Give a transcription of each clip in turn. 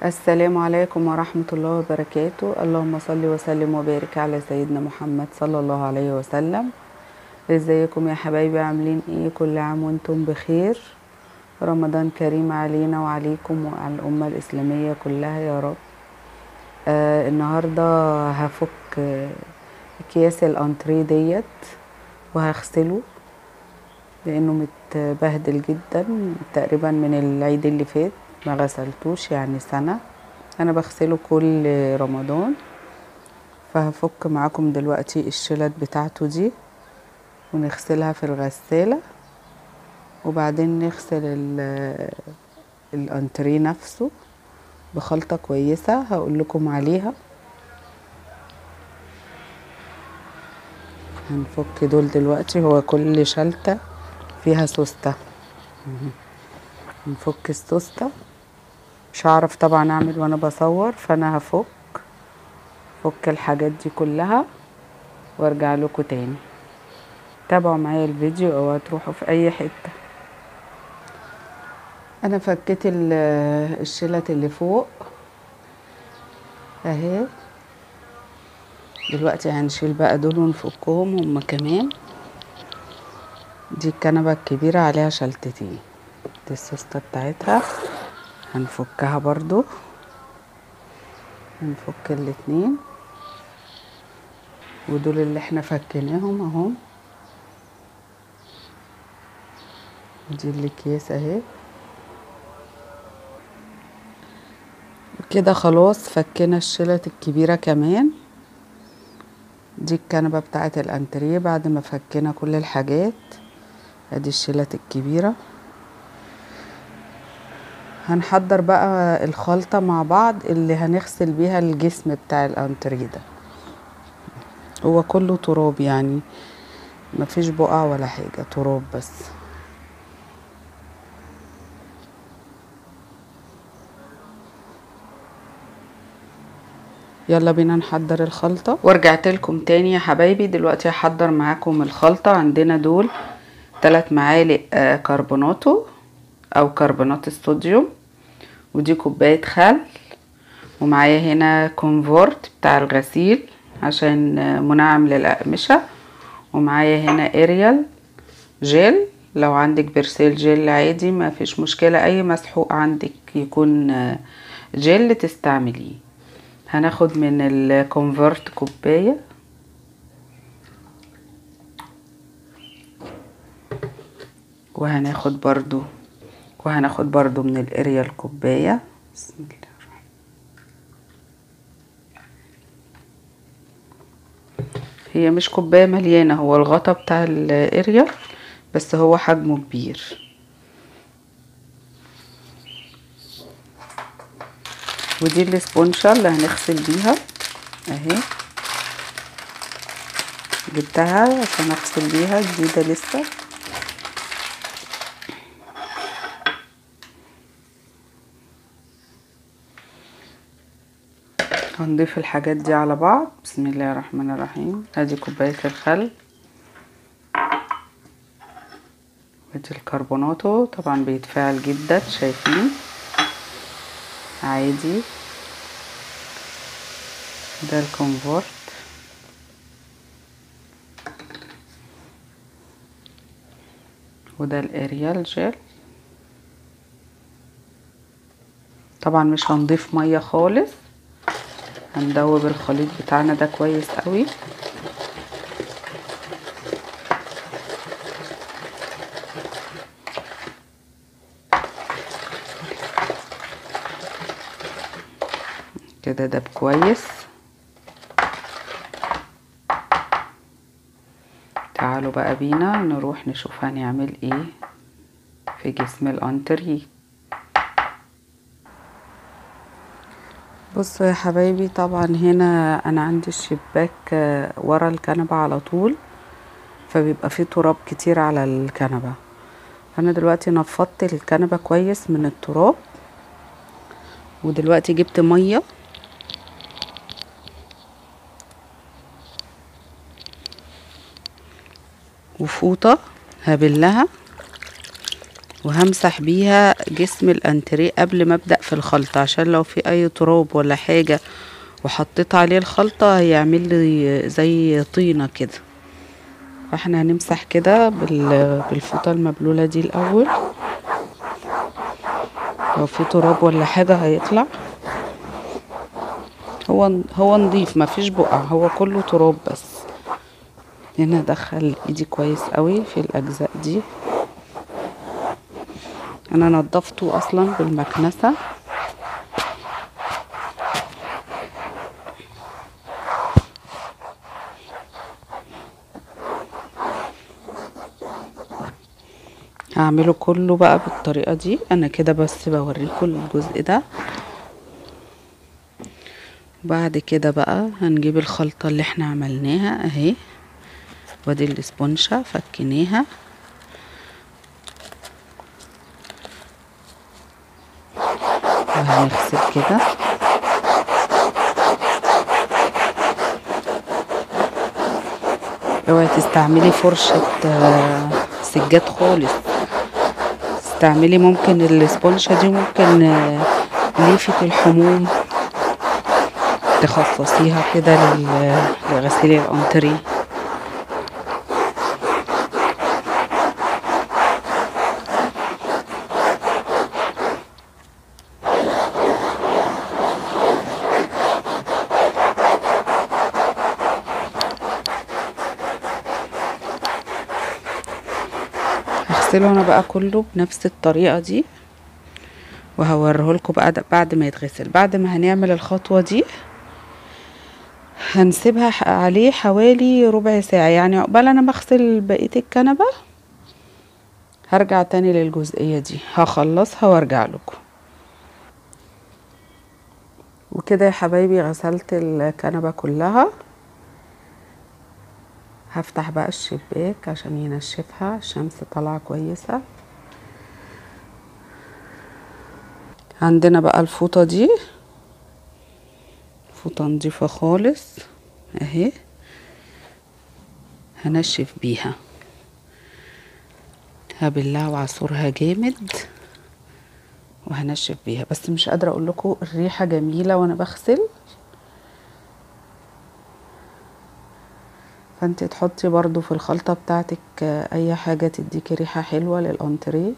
السلام عليكم ورحمة الله وبركاته. اللهم صل وسلم وبارك على سيدنا محمد صلى الله عليه وسلم. ازيكم يا حبايبي؟ عاملين ايه؟ كل عام وانتم بخير. رمضان كريم علينا وعليكم وعلى الأمة الإسلامية كلها يا رب. النهاردة هفك اكياس الانتريه ديت وهغسله لانه متبهدل جدا تقريبا من العيد اللي فات، ما غسلتوش يعني سنة. انا بغسله كل رمضان، فهفك معاكم دلوقتي الشلت بتاعته دي ونغسلها في الغسالة، وبعدين نغسل الانتريه نفسه بخلطة كويسة هقول لكم عليها. هنفك دول دلوقتي، هو كل شلتة فيها سوستة. نفك السوستة، مش هعرف طبعا اعمل وانا بصور، فانا هفك الحاجات دي كلها وارجع لكم تاني. تابعوا معايا الفيديو او هتروحوا في اي حتة. انا فكيت الشلت اللي فوق اهي. دلوقتي هنشيل بقى دول ونفكهم هما كمان. دي الكنبة الكبيرة عليها شلتتين، دي السوستة بتاعتها هنفكها برضو. هنفك الاتنين، ودول اللي احنا فكيناهم اهم. ودي الاكياس اهي. كده خلاص فكينا الشلت الكبيرة كمان. دي الكنبة بتاعت الانتريه بعد ما فكينا كل الحاجات. ادي الشلت الكبيرة. هنحضر بقى الخلطة مع بعض اللي هنغسل بيها الجسم بتاع الانتريه ده. هو كله تراب يعني، مفيش بقع ولا حاجة، تراب بس. يلا بينا نحضر الخلطة. ورجعت لكم تاني يا حبايبي. دلوقتي هحضر معاكم الخلطة. عندنا دول 3 معالق كربوناتو او كربونات الصوديوم، ودي كوباية خل، ومعايا هنا كونفورت بتاع الغسيل عشان منعم للأقمشة، ومعايا هنا اريال جيل. لو عندك برسيل جيل عادي ما فيش مشكلة، اي مسحوق عندك يكون جيل تستعمليه. هناخد من الكونفرت كوباية، وهناخد برضو من الاريال كوباية. بسم الله. هي مش كوباية مليانة، هو الغطا بتاع الاريال بس هو حجمه كبير. ودي الاسبونشة اللي هنغسل بيها اهي، جبتها عشان اغسل بيها، جديدة لسه. هنضيف الحاجات دي على بعض. بسم الله الرحمن الرحيم. ادي كوباية الخل، ودي الكربوناتو طبعا بيتفاعل جدا، شايفين عادي. ده الكونفورت، وده الاريال جيل. طبعا مش هنضيف مية خالص، هندوب الخليط بتاعنا ده كويس قوي. كده دب كويس. تعالوا بقى بينا نروح نشوف هنعمل ايه في جسم الانتريه. بصوا يا حبايبي، طبعا هنا انا عندي الشباك ورا الكنبة على طول، فبيبقى فيه تراب كتير على الكنبة. انا دلوقتي نفضت الكنبة كويس من التراب، ودلوقتي جبت مية وفوطة هبلها وهمسح بيها جسم الانتريه قبل ما ابدأ في الخلطة، عشان لو في اي تراب ولا حاجة وحطيت عليه الخلطة هيعمل لي زي طينة كده. فاحنا هنمسح كده بالفوطة المبلولة دي الاول، لو في تراب ولا حاجة هيطلع. هو نضيف، مفيش بقع، هو كله تراب بس. هنا ادخل ايدي كويس قوي في الاجزاء دي. انا نضفته اصلا بالمكنسة. هعمله كله بقى بالطريقة دي. انا كده بس بوريكم الجزء ده. بعد كده بقى هنجيب الخلطة اللي احنا عملناها اهي، وادي الاسبونشة فكيناها. وهنغسل كده. اوعي تستعملي فرشة سجاد خالص، استعملي ممكن الاسبونشة دي، ممكن ليفة الحموم تخصصيها كده لغسيل الانتريه. هغسله انا بقى كله بنفس الطريقة دي، وهوريهولكوا بقى بعد ما يتغسل. بعد ما هنعمل الخطوة دي هنسيبها عليه حوالي ربع ساعة، يعني عقبال انا بغسل بقية الكنبة هرجع تاني للجزئية دي، هخلصها وارجع لكم. وكده يا حبايبي غسلت الكنبة كلها. هفتح بقى الشباك عشان ينشفها، الشمس طالعة كويسة. عندنا بقى الفوطة دي، فوطة نضيفة خالص اهي، هنشف بيها، هبلها وعصرها جامد وهنشف بيها. بس مش قادرة اقول لكم الريحة جميلة وانا بغسل. فانت تحطي برضو في الخلطة بتاعتك اي حاجة تديكي ريحة حلوة للانتريه.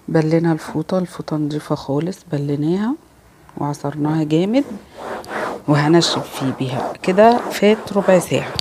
بلينا الفوطة نضيفة خالص، بليناها وعصرناها جامد وهنشف فيه بيها. كده فات ربع ساعة.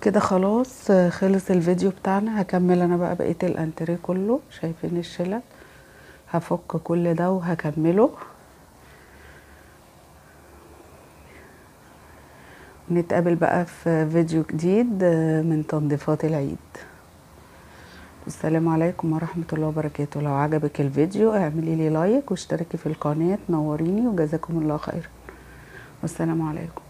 كده خلاص خلص الفيديو بتاعنا. هكمل انا بقى بقية الانتريه كله. شايفين الشلل؟ هفك كل ده وهكمله. نتقابل بقى في فيديو جديد من تنظيفات العيد. السلام عليكم ورحمة الله وبركاته. لو عجبك الفيديو اعملي لي لايك واشتركي في القناة، نوريني وجزاكم الله خير، والسلام عليكم.